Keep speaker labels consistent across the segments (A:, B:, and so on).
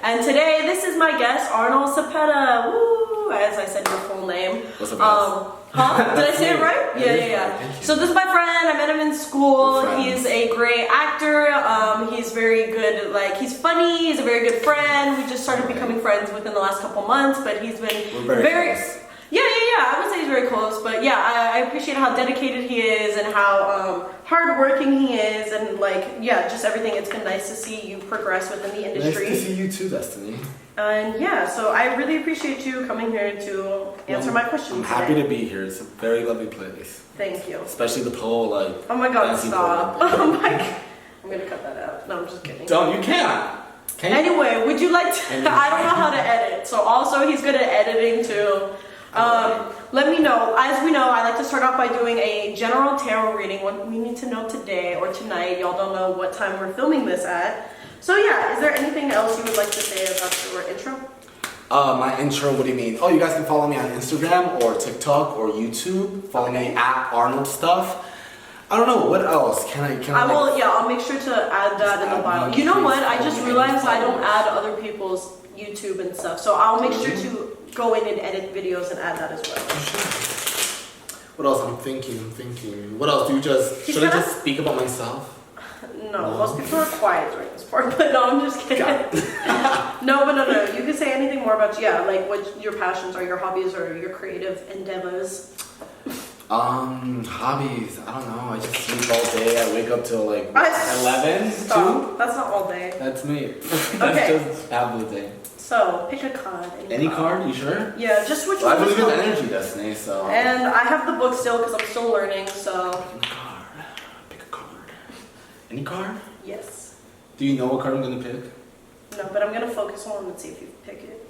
A: And today, this is my guest, Arnol Cepeda. Woo! As I said your full name.
B: What's up, guys?
A: Did I say it right? Yeah. So this is my friend. I met him in school. He's a great actor. He's very good. Like, he's funny. He's a very good friend. We just started becoming friends within the last couple months, but he's been very close. Yeah. I would say he's very close, but yeah, I appreciate how dedicated he is and how hardworking he is, and just everything. It's been nice to see you progress within the industry.
B: Nice to see you too, Destiny.
A: And yeah, so I really appreciate you coming here to answer my questions.
B: I'm happy to be here. It's a very lovely place.
A: Thank you.
B: Especially the pole,
A: Oh my God, stop! Oh my God. I'm gonna cut that out. No, I'm just kidding.
B: Don't, you can't.
A: Anyway, would you like to? I don't know how to edit, so also he's good at editing too. Let me know. As we know, I like to start off by doing a general tarot reading. What we need to know today or tonight. Y'all don't know what time we're filming this at. So yeah, is there anything else you would like to say about your intro?
B: My intro, what do you mean? Oh, you guys can follow me on Instagram or TikTok or YouTube. Follow me at Arnold Stuff. I don't know, what else?
A: I'll make sure to add that in the bio. You know what? I just realized I don't add other people's YouTube and stuff. So I'll make sure to go in and edit videos and add that as well.
B: What else? I'm thinking. What else? Should I just speak about myself?
A: No, most people are quiet during this part, but no, I'm just kidding. No. You can say anything more about like what your passions are, your hobbies, or your creative endeavors.
B: Hobbies. I don't know. I just sleep all day. I wake up till 11, 2.
A: That's not all day.
B: That's me.
A: Okay.
B: That's just half the day.
A: So, pick a card.
B: Any card? You sure?
A: Yeah, just which one.
B: I believe in energy, Destiny, so.
A: And I have the book still because I'm still learning, so.
B: Pick a card. Any card?
A: Yes.
B: Do you know what card I'm going to pick? No,
A: but I'm going to focus on and see if you pick it.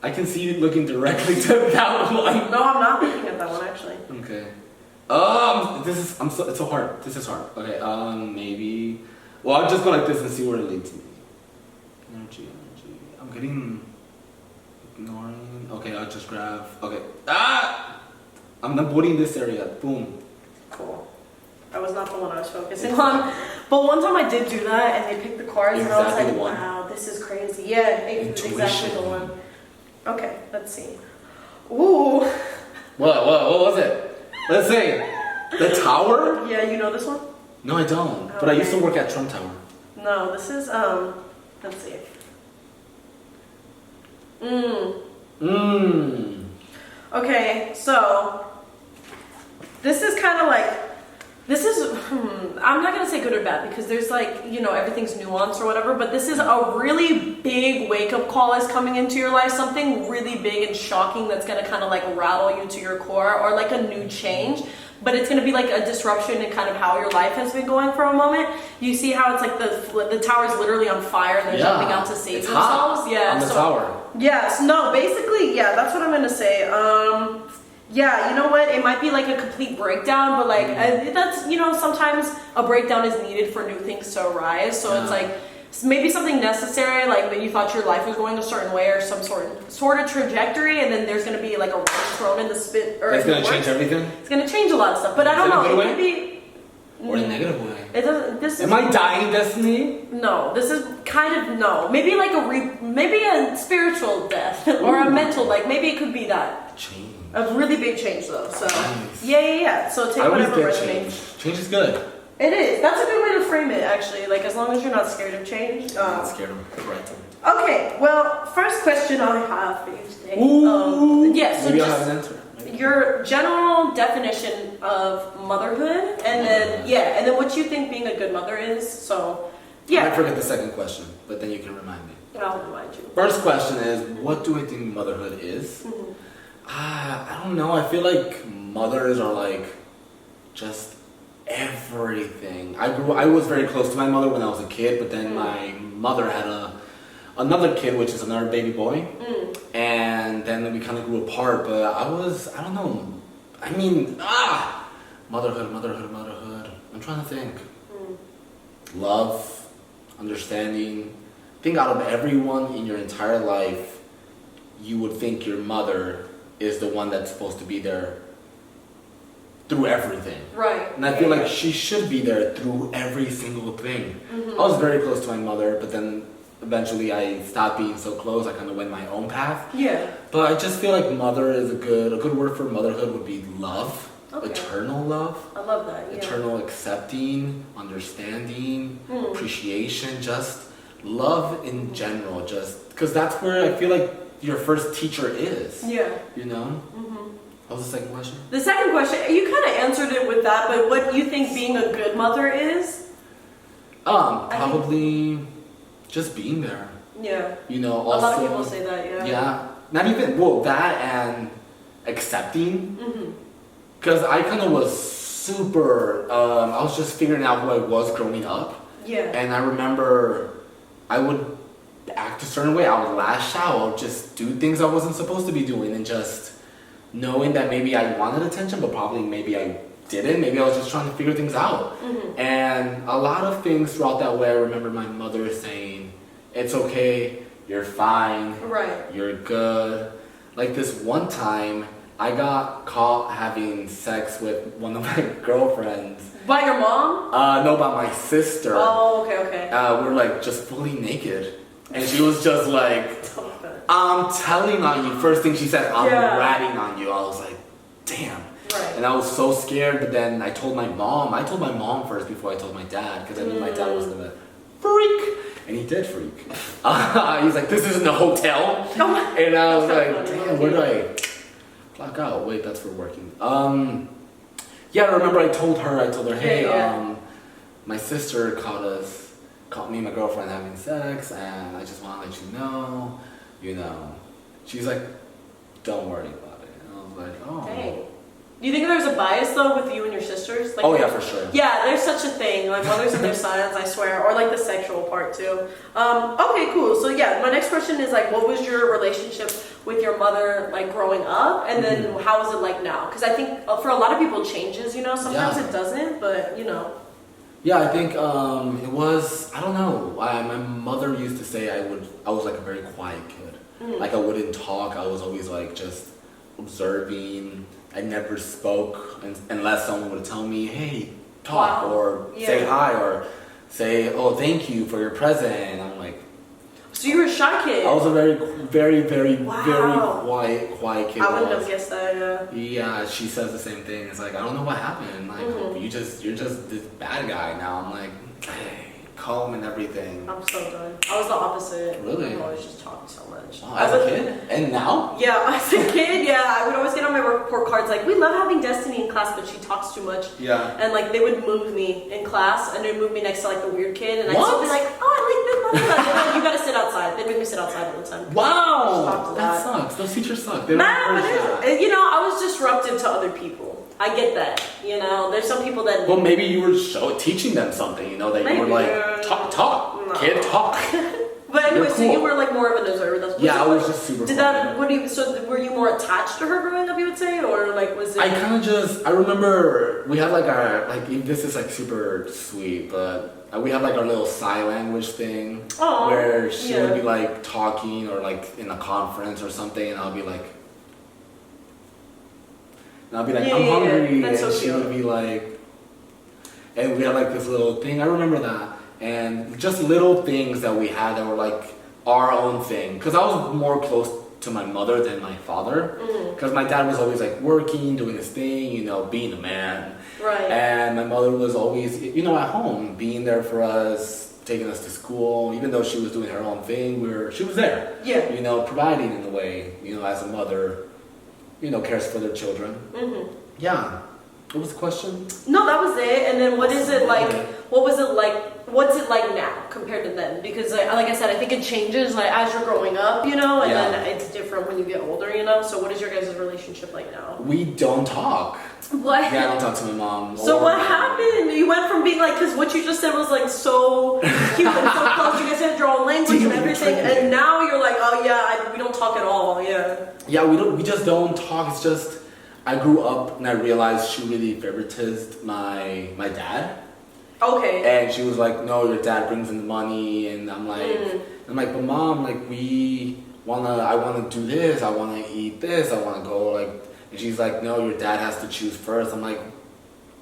B: I can see you looking directly to that one.
A: No, I'm not looking at that one, actually.
B: Okay. It's so hard. This is hard. Okay, maybe. Well, I'll just go like this and see where it leads me. Energy. I'm getting ignoring. Okay, I'll just grab. Okay. I'm not putting this area. Boom.
A: Cool. That was not the one I was focusing on. But one time I did do that, and they picked the cards, and I was like, wow, this is crazy. Yeah, it's exactly the one. Okay, let's see. Ooh.
B: What was it? Let's see. The Tower?
A: Yeah, you know this one?
B: No, I don't. Okay. But I used to work at Trump Tower.
A: No, this is, let's see. Okay, so this is kind of I'm not going to say good or bad because there's everything's nuanced or whatever, but this is a really big wake-up call is coming into your life, something really big and shocking that's going to kind of rattle you to your core, or a new change. But it's going to be a disruption in kind of how your life has been going for a moment. You see how it's the tower's literally on fire and they're jumping out to save themselves.
B: Yeah, on the tower.
A: Yes, no, basically, yeah, that's what I'm going to say. Yeah, you know what? It might be a complete breakdown, but that's, sometimes a breakdown is needed for new things to arise. So it's maybe something necessary, that you thought your life was going a certain way or some sort of trajectory, and then there's going to be a wrench thrown in the spit.
B: It's going to change everything?
A: It's going to change a lot of stuff, but I don't know. It could be.
B: Or in a negative way.
A: It doesn't.
B: Am I dying, Destiny?
A: No, this is kind of no. Maybe maybe a spiritual death or a mental. Maybe it could be that.
B: Change.
A: A really big change though. So
B: nice.
A: Yeah. So take whatever resonates.
B: Change is good.
A: It is. That's a good way to frame it, actually. As long as you're not scared of change.
B: I'm not scared of it. Right.
A: Okay. Well, first question I have for you today.
B: Ooh.
A: So
B: maybe I'll have an answer.
A: Your general definition of motherhood, and then what you think being a good mother is. So, yeah.
B: I might forget the second question, but then you can remind me.
A: I'll remind you.
B: First question is, what do I think motherhood is?
A: Mm-hmm.
B: I don't know. I feel like mothers are just everything. I was very close to my mother when I was a kid, but then my mother had another kid, which is another baby boy, and then we kind of grew apart. But I don't know. I mean, motherhood. I'm trying to think. Love, understanding. I think out of everyone in your entire life, you would think your mother is the one that's supposed to be there through everything.
A: Right.
B: And I feel like she should be there through every single thing. I was very close to my mother, but then eventually I stopped being so close. I kind of went my own path.
A: Yeah.
B: But I just feel like mother is a good word for motherhood would be love.
A: Okay.
B: Eternal love.
A: I love that. Yeah.
B: Eternal accepting, understanding, appreciation, just love in general. Just because that's where I feel like your first teacher is.
A: Yeah.
B: You know? What was the second question?
A: The second question, you kind of answered it with that, but what do you think being a good mother is?
B: Probably just being there.
A: Yeah.
B: You know,
A: also, a lot of people say that, yeah.
B: Yeah. Not even, that and accepting. Because I kind of was super, I was just figuring out who I was growing up.
A: Yeah.
B: And I remember I would act a certain way. I would lash out. I would just do things I wasn't supposed to be doing, and just knowing that maybe I wanted attention, but probably maybe I didn't. Maybe I was just trying to figure things out. And a lot of things throughout that way, I remember my mother saying, it's okay, you're fine,
A: right,
B: you're good. Like this one time, I got caught having sex with one of my girlfriends.
A: By your mom?
B: No, by my sister.
A: Oh, okay.
B: We're like just fully naked. And she was just like, I'm telling on you. First thing she said, I'm ratting on you. I was like, damn.
A: Right.
B: And I was so scared, but then I told my mom. I told my mom first before I told my dad, because I knew my dad was gonna freak. And he did freak. He was like, this isn't a hotel. And I was like, damn, where do I clock out? Wait, that's for working. Yeah, I remember I told her, hey, my sister caught me and my girlfriend having sex, and I just want to let you know, She's like, don't worry about it. And I was like, oh.
A: Dang. Do you think there's a bias though with you and your sisters? Like,
B: oh yeah, for sure.
A: Yeah, there's such a thing. Like mothers and their sons, I swear, or like the sexual part too. Okay, cool. So yeah, my next question is like, what was your relationship with your mother like growing up, and then how is it like now? Because I think for a lot of people it changes. Sometimes it doesn't, but
B: Yeah, I think it was. I don't know. My mother used to say I was like a very quiet kid. Like I wouldn't talk. I was always like just observing. I never spoke unless someone would tell me, hey, talk, or say hi, or say, oh, thank you for your present. And I'm like,
A: so you were a shy kid.
B: I was a very, very, very, very quiet kid.
A: I wouldn't have guessed that,
B: Yeah, she says the same thing. It's like, I don't know what happened. Like, you're just this bad guy now. I'm like, hey, calm and everything.
A: I'm so done. I was the opposite.
B: Really?
A: I always just talking so much.
B: Oh, as a kid? And now?
A: Yeah, as a kid, I would always get on my report cards like, we love having Destiny in class, but she talks too much.
B: Yeah.
A: And like, they would move me in class, and they'd move me next to like the weird kid, and I'd
B: What?
A: still be like, oh, I like this motherfucker. They're like, you gotta sit outside. They'd make me sit outside all the time.
B: Wow! That sucks. Those teachers suck. They don't
A: But I was disruptive to other people. I get that. There's some people that.
B: Well, maybe you were teaching them something, that
A: maybe,
B: you were like, talk,
A: no.
B: kid, talk.
A: But anyway,
B: Cool.
A: so you were like more of an observer.
B: I was just super.
A: So were you more attached to her growing up? You would say, or like was it?
B: I remember we had like this is like super sweet, but we had like our little sign language thing.
A: Aww,
B: where she would be like talking or like in a conference or something, and I'll be like, I'm hungry,
A: That's
B: and
A: so
B: she
A: cute.
B: would be like, and we had like this little thing. I remember that, and just little things that we had that were like our own thing. Because I was more close to my mother than my father. Because my dad was always like working, doing his thing, being a man.
A: Right.
B: And my mother was always, at home, being there for us, taking us to school. Even though she was doing her own thing, she was there.
A: Yeah.
B: Providing in a way, as a mother, cares for their children. Yeah. What was the question?
A: No, that was it. And then what is it like? What was it like? What's it like now compared to then? Because like I said, I think it changes like as you're growing up, and then it's different when you get older, So what is your guys' relationship like now?
B: We don't talk.
A: What?
B: Yeah, I don't talk to my mom.
A: So what happened? You went from being like, because what you just said was like so cute and so close. You guys had your own language and everything, and now you're like, oh yeah, we don't talk at all. Yeah.
B: Yeah, we just don't talk. It's just I grew up and I realized she really favoritized my dad.
A: Okay.
B: And she was like, no, your dad brings in the money, and I'm like, but mom, like I wanna do this, I wanna eat this, I wanna go like, and she's like, no, your dad has to choose first. I'm like,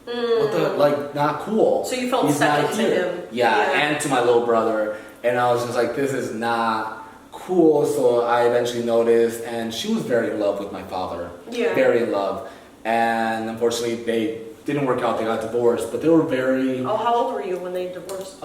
B: what the, like, not cool.
A: So you felt second to him.
B: Yeah, and to my little brother. And I was just like, this is not cool. So I eventually noticed, and she was very in love with my father.
A: Yeah.
B: Very in love. And unfortunately, they didn't work out. They got divorced, but they were very...
A: Oh, how old were you when they divorced?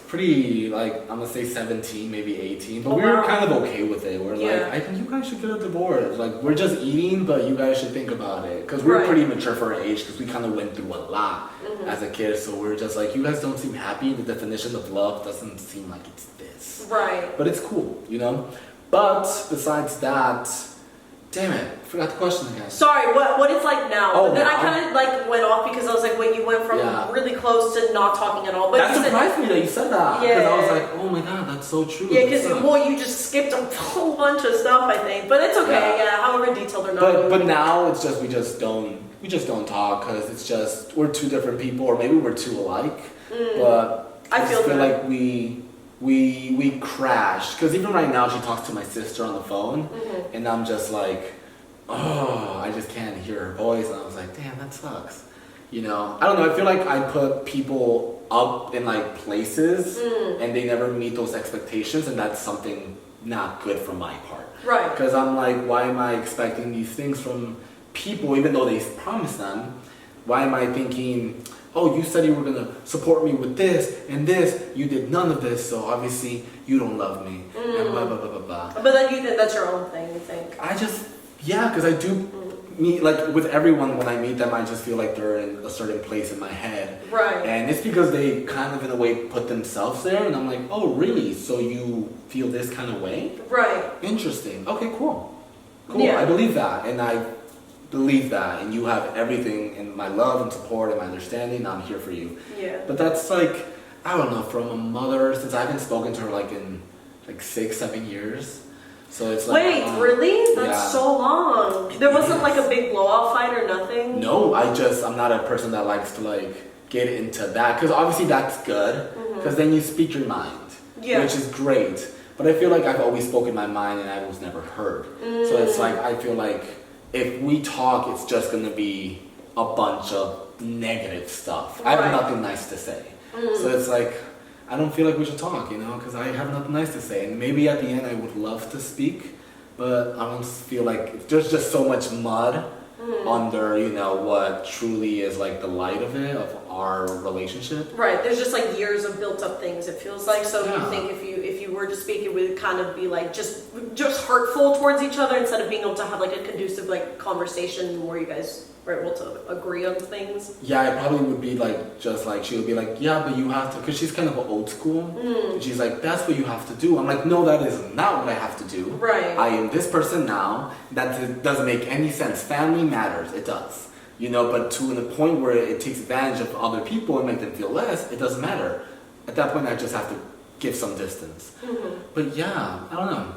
B: Pretty, like, I'm gonna say 17, maybe 18. But we
A: wow.
B: were kind of okay with it. We're like, I think you guys should get a divorce. Like, we're just eating, but you guys should think about it. Because we're pretty mature for our age, because we kind of went through a lot as a kid. So we're just like, you guys don't seem happy. The definition of love doesn't seem like it's this.
A: Right.
B: But it's cool, you know? But besides that... Damn it, I forgot the question again.
A: Sorry, what it's like now.
B: Oh,
A: but then
B: now?
A: I kind of like went off because I was like, wait, you went from really close to not talking at all. But
B: that surprised me that you said that. Because I was like, oh my god, that's so true.
A: Yeah, because you just skipped a whole bunch of stuff, I think. But it's okay. Yeah, however detailed or not.
B: But now it's just we just don't talk because it's just we're two different people, or maybe we're two alike. But I feel like we crashed because even right now she talks to my sister on the phone, and I'm just like, oh, I just can't hear her voice, and I was like, damn, that sucks. You know, I don't know. I feel like I put people up in like places, and they never meet those expectations, and that's something not good from my part.
A: Right.
B: Because I'm like, why am I expecting these things from people, even though they promise them? Why am I thinking, oh, you said you were going to support me with this and this. You did none of this, so obviously you don't love me. And blah, blah, blah, blah, blah.
A: But then you think that's your own thing, you think?
B: I just, because I do meet, like with everyone, when I meet them, I just feel like they're in a certain place in my head.
A: Right.
B: And it's because they kind of, in a way, put themselves there. And I'm like, oh, really? So you feel this kind of way?
A: Right.
B: Interesting. Okay, cool. Cool.
A: Yeah.
B: I believe that. And I believe that, and you have everything in my love and support and my understanding. I'm here for you.
A: Yeah.
B: But that's like, I don't know, from a mother, since I haven't spoken to her like in like 6-7 years. So it's like,
A: wait, really? That's so long. There wasn't like a big blowout fight or nothing?
B: No, I'm not a person that likes to like get into that, because obviously that's good, because then you speak your mind, which is great. But I feel like I've always spoken my mind and I was never heard. So it's like, I feel like if we talk, it's just going to be a bunch of negative stuff. I have nothing nice to say. So it's like, I don't feel like we should talk, you know, because I have nothing nice to say. And maybe at the end I would love to speak, but I don't feel like there's just so much mud under, you know, what truly is like the light of it, of our relationship.
A: Right. There's just like years of built up things, it feels like. So you think if you were to speak, it would kind of be like just hurtful towards each other instead of being able to have like a conducive like conversation where you guys were able to agree on things. Yeah,
B: it probably would be like, just like, she would be like, yeah, but you have to, because she's kind of old school. And she's like, that's what you have to do. I'm like, no, that is not what I have to do.
A: Right.
B: I am this person now. That doesn't make any sense. Family matters. It does. You know, but to the point where it takes advantage of other people and make them feel less, it doesn't matter. At that point, I just have to give some distance. But yeah, I don't know.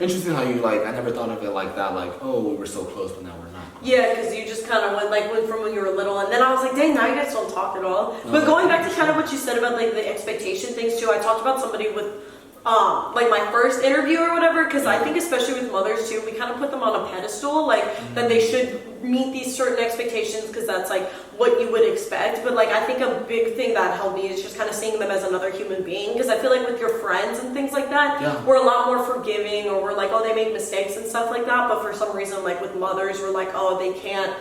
B: Interesting how you like, I never thought of it like that, like, oh, we were so close, but now we're not close.
A: Yeah, because you just kind of went from when you were little, and then I was like, dang, now you guys don't talk at all. But going back to kind of what you said about like the expectation things too, I talked about somebody with like my first interview or whatever, because I think especially with mothers too, we kind of put them on a pedestal, like that they should meet these certain expectations because that's like what you would expect. But like I think a big thing that helped me is just kind of seeing them as another human being, because I feel like with your friends and things like that, we're a lot more forgiving, or we're like, oh, they make mistakes and stuff like that. But for some reason, like with mothers, we're like, oh, they can't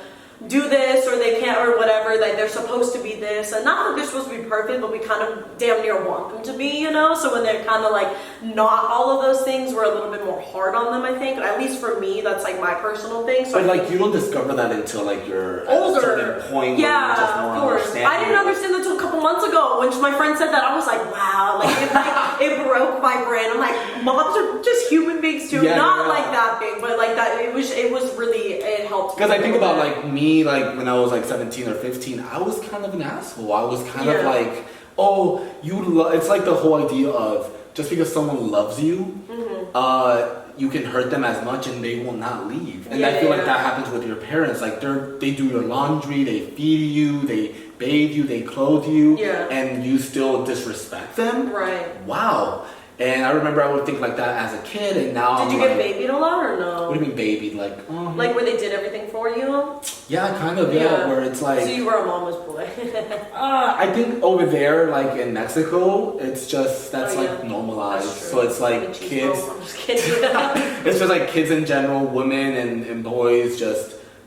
A: do this, or they can't, or whatever, like they're supposed to be this, and not that they're supposed to be perfect, but we kind of damn near want them to be, you know. So when they're kind of like not all of those things, we're a little bit more hard on them, I think. At least for me, that's like my personal thing. So
B: but like you don't discover that until like you're
A: older,
B: at a certain point.
A: Yeah,
B: where you're just more
A: of course. I didn't understand that until a couple months ago when my friend said that. I was like, wow, like it broke my brain. I'm like, moms are just human beings too, not like that big, but like that. It was really, it helped.
B: Because I think about like me, like when I was like 17 or 15, I was kind of an asshole. I was kind of like, oh, it's like the whole idea of just because someone loves you, you can hurt them as much and they will not leave. And I feel like that happens with your parents. Like they do your laundry, they feed you, they bathe you, they clothe you, and you still disrespect them.
A: Right.
B: Wow. And I remember I would think like that as a kid, and now
A: Did you get babied a lot or no?
B: What do you mean babied? Like,
A: like where they did everything for you?
B: Yeah, kind of, yeah. Where it's like...
A: So you were a mama's boy.
B: I think over there, like in Mexico, it's just, that's like normalized. So it's like kids...
A: I'm just kidding.
B: It's just like kids in general, women and boys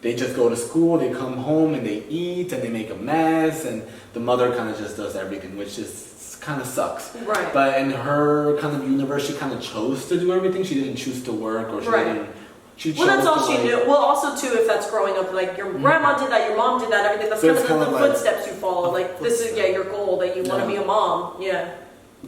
B: they just go to school, they come home and they eat and they make a mess, and the mother kind of just does everything, which is kind of sucks.
A: Right.
B: But in her kind of universe, she kind of chose to do everything. She didn't choose to work, or she didn't. She chose
A: that's all she
B: like,
A: knew. Well, also too, if that's growing up, like your grandma did that, your mom did that, everything. That's kind of the footsteps you follow. Like this is your goal that you want to be a mom. Yeah.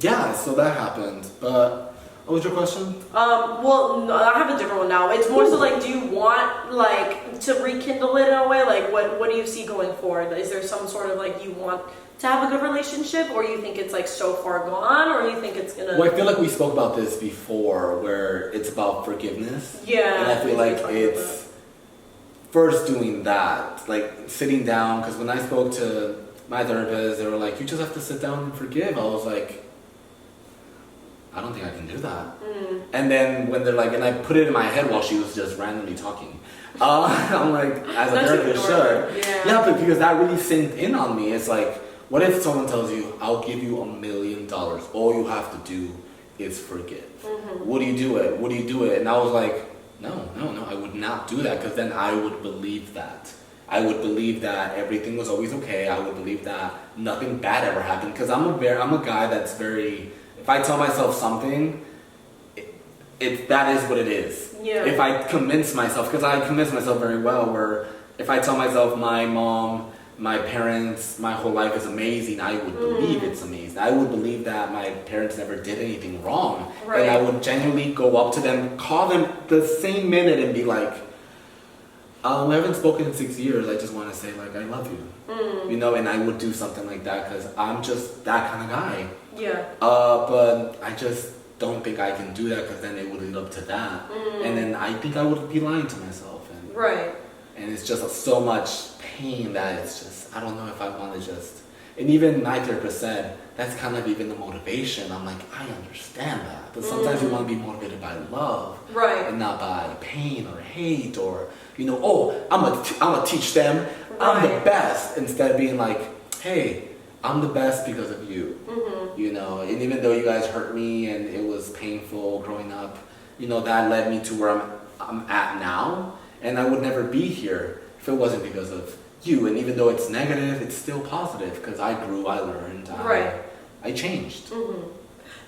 B: Yeah. So that happened. But what was your question?
A: Well, no, I have a different one now. It's more so like, do you want like to rekindle it in a way? Like, what do you see going forward? Is there some sort of like you want to have a good relationship, or you think it's like so far gone, or you think it's gonna...
B: Well, I feel like we spoke about this before, where it's about forgiveness.
A: Yeah.
B: And I feel like it's first doing that, like sitting down, because when I spoke to my therapist, they were like, you just have to sit down and forgive. I was like, I don't think I can do that. And then when they're like, and I put it in my head while she was just randomly talking. I'm like, as a therapist should. Yeah, but because that really sinked in on me. It's like, what if someone tells you, I'll give you $1 million. All you have to do is forgive. Would you do it? Would you do it? And I was like, no, I would not do that, because then I would believe that. I would believe that everything was always okay. I would believe that nothing bad ever happened, because I'm a guy that's very, if I tell myself something, that is what it is.
A: Yeah.
B: If I convince myself, because I convince myself very well, where if I tell myself my mom, my parents, my whole life is amazing, I would believe it's amazing. I would believe that my parents never did anything wrong.
A: Right.
B: And I would genuinely go up to them, call them the same minute and be like, we haven't spoken in 6 years, I just want to say like, I love you. You know, and I would do something like that, because I'm just that kind of guy.
A: Yeah.
B: But I just don't think I can do that, because then it would lead up to that. And then I think I would be lying to myself. And,
A: right.
B: And it's just so much pain that it's just, I don't know if I want to just, and even my therapist said, that's kind of even the motivation. I'm like, I understand that. But sometimes you want to be motivated by love.
A: Right.
B: And not by pain or hate or, you know, oh, I'm gonna teach them. Right. I'm the best. Instead of being like, hey, I'm the best because of you. You know, and even though you guys hurt me and it was painful growing up, you know, that led me to where I'm at now. And I would never be here if it wasn't because of you. And even though it's negative, it's still positive, because I grew, I learned, I changed.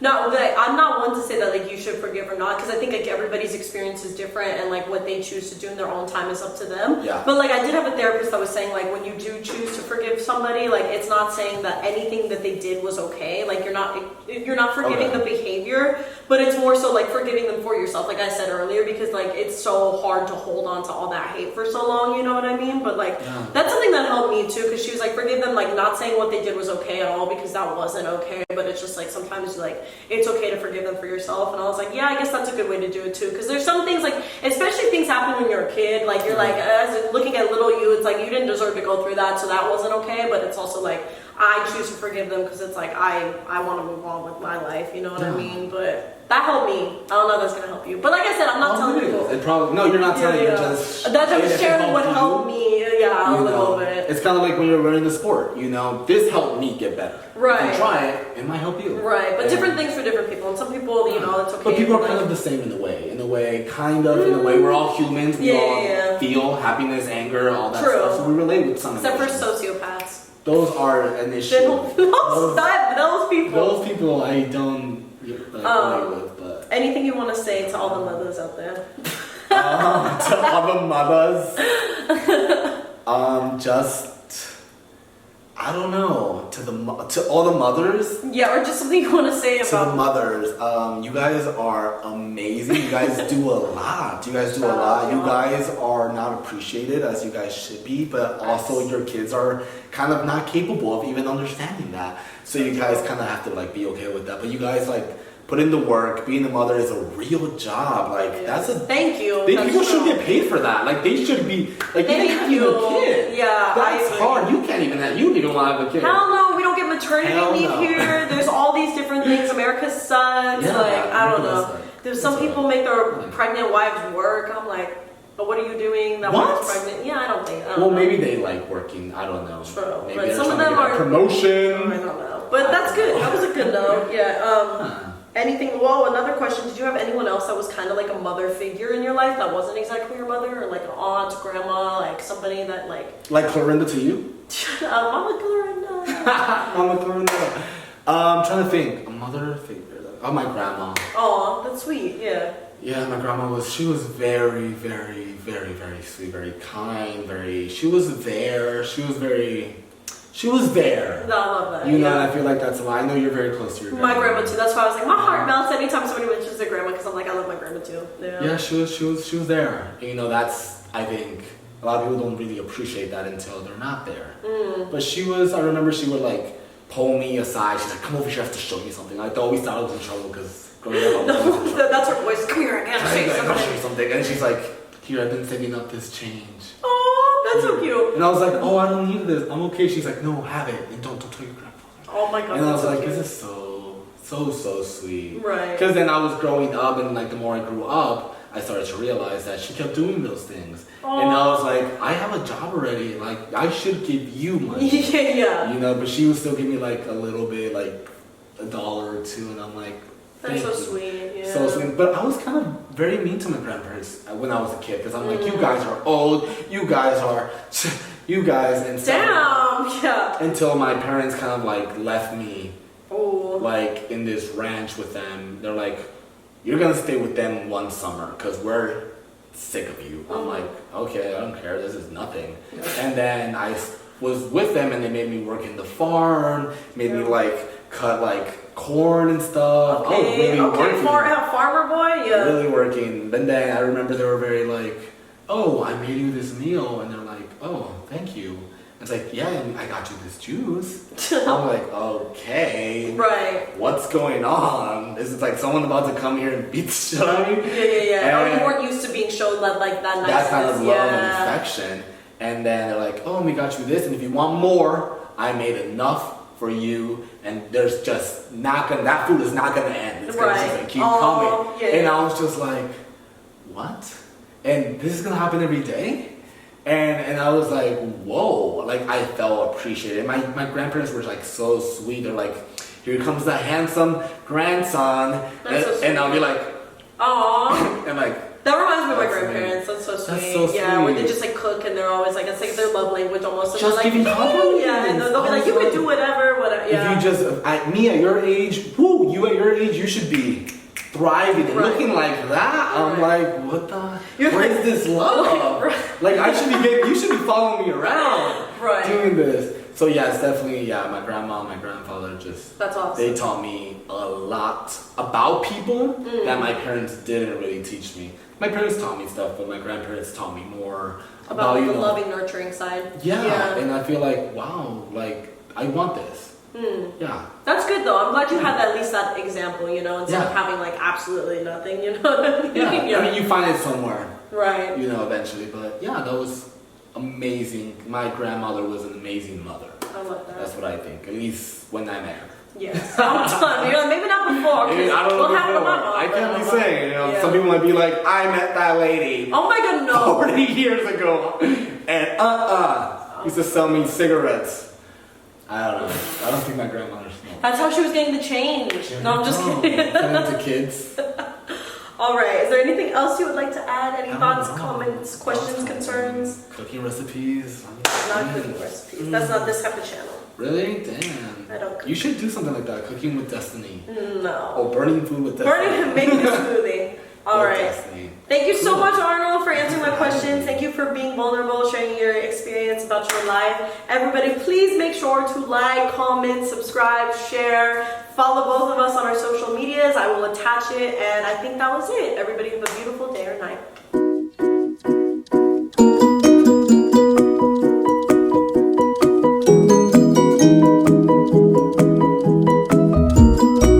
A: No, like, I'm not one to say that like you should forgive or not, because I think like everybody's experience is different, and like what they choose to do in their own time is up to them.
B: Yeah.
A: But like I did have a therapist that was saying like when you do choose to forgive somebody, like it's not saying that anything that they did was okay. Like you're not forgiving the behavior, but it's more so like forgiving them for yourself, like I said earlier, because like it's so hard to hold on to all that hate for so long, you know what I mean? But like that's something that helped me too, because she was like, forgive them, like not saying what they did was okay at all, because that wasn't okay, but it's just like sometimes like it's okay to forgive them for yourself. And I was like, yeah, I guess that's a good way to do it too, because there's some things like, especially things happen when you're a kid, like you're like, as looking at little you, it's like you didn't deserve to go through that, so that wasn't okay. But it's also like I choose to forgive them, because it's like I want to move on with my life, you know what I mean? But that helped me. I don't know if that's gonna help you, but like I said, I'm not telling people.
B: It probably, no, you're not telling me. Just
A: I'm just sharing what helped me. Yeah, a little bit.
B: It's kind of like when you're learning the sport. You know, this helped me get better.
A: Right.
B: If you try it might help you.
A: Right, but different things for different people, and some people, you know, it's okay.
B: But people are kind of the same in a way. In a way, we're all humans. We all feel happiness, anger, all that stuff. So we relate with some.
A: Except for sociopaths.
B: Those are an issue.
A: Those people.
B: Those people I don't relate with. But
A: anything you want to say to all the mothers out there?
B: To all the mothers, I don't know, to all the mothers.
A: Yeah, or just something you want to say about
B: to the mothers. You guys are amazing. You guys do a lot. You guys are not appreciated as you guys should be, but also your kids are kind of not capable of even understanding that. So you guys kind of have to like be okay with that. But you guys like put in the work. Being a mother is a real job. Like that's a
A: thank you.
B: People should get paid for that. Like they should be like they have a kid.
A: Yeah,
B: that's hard. You can't even have. You don't even want to have a kid.
A: Hell no, we don't get maternity
B: Hell
A: leave
B: no.
A: here. There's all these different things. America sucks.
B: Yeah,
A: like, I don't
B: America
A: know.
B: sucks.
A: There's some people make their pregnant wives work. I'm like, but what are you doing? That
B: What?
A: one's pregnant. Yeah, I don't think.
B: Well, maybe they like working. I don't know.
A: True.
B: Maybe
A: But
B: they're
A: some of
B: trying to
A: them
B: get a
A: are.
B: promotion.
A: I don't know. But that's good. That was a good note. Yeah. Anything? Well, another question. Did you have anyone else that was kind of like a mother figure in your life that wasn't exactly your mother, or like an aunt, grandma, like somebody that
B: Like Clorinda to you?
A: Mama Clorinda.
B: Mama Clorinda. I'm trying to think. A mother figure. Oh, my grandma.
A: Oh, that's sweet. Yeah.
B: Yeah, my grandma she was very, very, very, very sweet, very kind, she was there. She was there.
A: No, I love that.
B: You know, and I feel like that's why I know you're very close to your grandma.
A: My grandma too. That's why I was like, my heart melts anytime somebody mentions their grandma, because I'm like, I love my grandma too.
B: Yeah, she was there. You know, that's, I think a lot of people don't really appreciate that until they're not there. But I remember she would like pull me aside. She's like, come over here, I have to show you something. I always thought I was in trouble because growing up, I was in trouble.
A: That's her voice. Come here, I gotta show you something.
B: And she's like, here, I've been saving up this change.
A: Oh, that's so cute.
B: And I was like, oh, I don't need this. I'm okay. She's like, no, have it. And don't tell your grandfather.
A: Oh my god.
B: And I was
A: that's
B: like,
A: so
B: this is so sweet.
A: Right.
B: Because then I was growing up, and like the more I grew up, I started to realize that she kept doing those things.
A: Aww.
B: And I was like, I have a job already. Like, I should give you money.
A: Yeah.
B: You know, but she would still give me like a little bit, like $1 or $2, and I'm like,
A: That's so
B: thank you.
A: sweet. Yeah.
B: So sweet. But I was kind of very mean to my grandparents when I was a kid, because I'm like, you guys are old. You guys, and
A: Damn. Yeah.
B: until my parents kind of like left me
A: Oh.
B: like in this ranch with them. They're like, you're gonna stay with them one summer because we're sick of you. I'm like, okay, I don't care, this is nothing. And then I was with them, and they made me work in the farm, made me like cut like corn and stuff. I was really working.
A: Farmer boy. Yeah.
B: Really working. Then I remember they were very like, oh, I made you this meal, and they're like, oh, thank you. It's like, yeah, I got you this juice. I'm like, okay.
A: Right.
B: What's going on? Is it like someone about to come here and beat the shit out of me?
A: Yeah. Oh, you weren't used to being shown that niceness.
B: That kind of love and affection. And then they're like, oh, we got you this, and if you want more, I made enough for you, and there's just that food is not gonna end. It's gonna just keep coming.
A: Yeah,
B: and I was just like, what? And this is gonna happen every day? And I was like, whoa, like I felt appreciated. My grandparents were like so sweet. They're like, here comes the handsome grandson. And I'll be like,
A: aww.
B: And like,
A: that reminds me of my grandparents. That's so sweet.
B: That's so
A: yeah,
B: sweet.
A: where they just like cook, and they're always like, it's like their love language almost. And
B: just
A: they're like,
B: giving compliments.
A: yeah, and they'll be like, you can do whatever. Yeah.
B: If you just, at your age, you at your age, you should be thriving and looking like that. I'm like, what the? Where's this love? Like you should be following me around, doing this. So yeah, it's definitely my grandma, my grandfather that's awesome. They taught me a lot about people that my parents didn't really teach me. My parents taught me stuff, but my grandparents taught me more
A: about the loving, nurturing side.
B: Yeah, and I feel like wow, like I want this. Yeah.
A: That's good though. I'm glad you had at least that example, instead of having like absolutely nothing, Yeah.
B: I mean, you find it somewhere.
A: Right.
B: Eventually. But yeah, that was amazing. My grandmother was an amazing mother.
A: I love that.
B: That's what I think. At least when I met her.
A: Yes. Sometimes. Maybe not before.
B: I don't know before. I can't be saying, some people might be like, I met that lady.
A: Oh my god, no.
B: 40 years ago. And used to sell me cigarettes. I don't know. I don't think my grandmother smoked.
A: That's how she was getting the change. No, I'm just kidding.
B: To kids.
A: All right. Is there anything else you would like to add? Any thoughts, comments, questions, concerns?
B: Cooking recipes.
A: Not cooking recipes. That's not this type of channel.
B: Really? Damn.
A: I don't cook.
B: You should do something like that. Cooking with Destiny.
A: No.
B: Or burning food with Destiny.
A: Making a smoothie. All right.
B: Destiny.
A: Thank you so much, Arnol, for answering my questions. Thank you for being vulnerable, sharing your experience about your life. Everybody, please make sure to like, comment, subscribe, share, follow both of us on our social medias. I will attach it, and I think that was it. Everybody have a beautiful day.